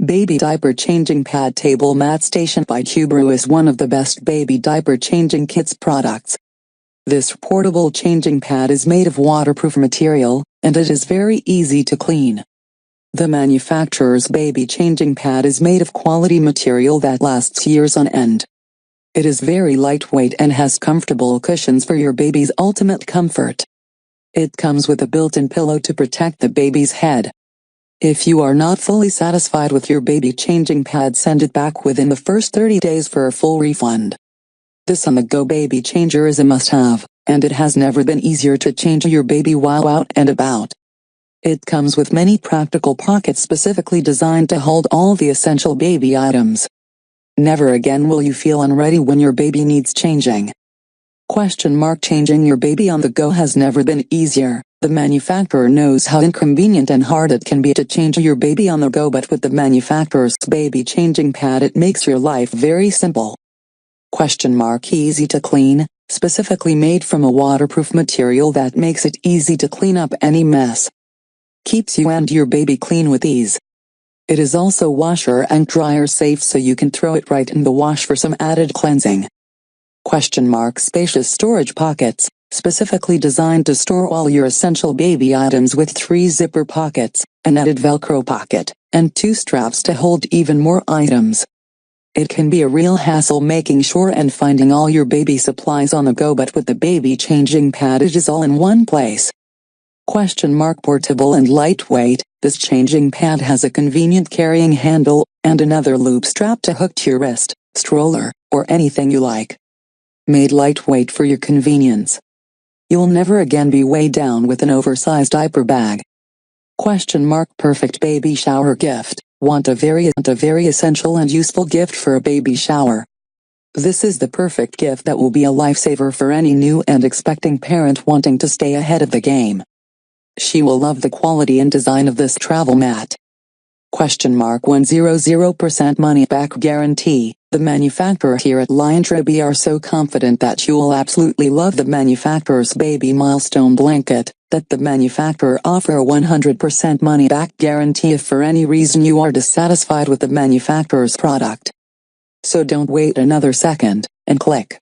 Baby Diaper Changing Pad Table Mat Station by Kubru is one of the best baby diaper changing kits products. This portable changing pad is made of waterproof material, and it is very easy to clean. The manufacturer's baby changing pad is made of quality material that lasts years on end. It is very lightweight and has comfortable cushions for your baby's ultimate comfort. It comes with a built-in pillow to protect the baby's head. If you are not fully satisfied with your baby changing pad, send it back within the first 30 days for a full refund. This on-the-go baby changer is a must-have, and it has never been easier to change your baby while out and about. It comes with many practical pockets specifically designed to hold all the essential baby items. Never again will you feel unready when your baby needs changing. Changing your baby on the go has never been easier. The manufacturer knows how inconvenient and hard it can be to change your baby on the go, but with the manufacturer's baby changing pad it makes your life very simple. Easy to clean, specifically made from a waterproof material that makes it easy to clean up any mess. Keeps you and your baby clean with ease. It is also washer and dryer safe, so you can throw it right in the wash for some added cleansing. Spacious storage pockets, specifically designed to store all your essential baby items with 3 zipper pockets, an added Velcro pocket, and 2 straps to hold even more items. It can be a real hassle making sure and finding all your baby supplies on the go, but with the baby changing pad it is all in one place. Portable and lightweight, this changing pad has a convenient carrying handle, and another loop strap to hook to your wrist, stroller, or anything you like. Made lightweight for your convenience. You'll never again be weighed down with an oversized diaper bag. Perfect baby shower gift. Want a very essential and useful gift for a baby shower? This is the perfect gift that will be a lifesaver for any new and expecting parent wanting to stay ahead of the game. She will love the quality and design of this travel mat. 100% money back guarantee. The manufacturer here at Lion-Tree are so confident that you will absolutely love the manufacturer's baby milestone blanket, that the manufacturer offer a 100% money back guarantee if for any reason you are dissatisfied with the manufacturer's product. So don't wait another second, and click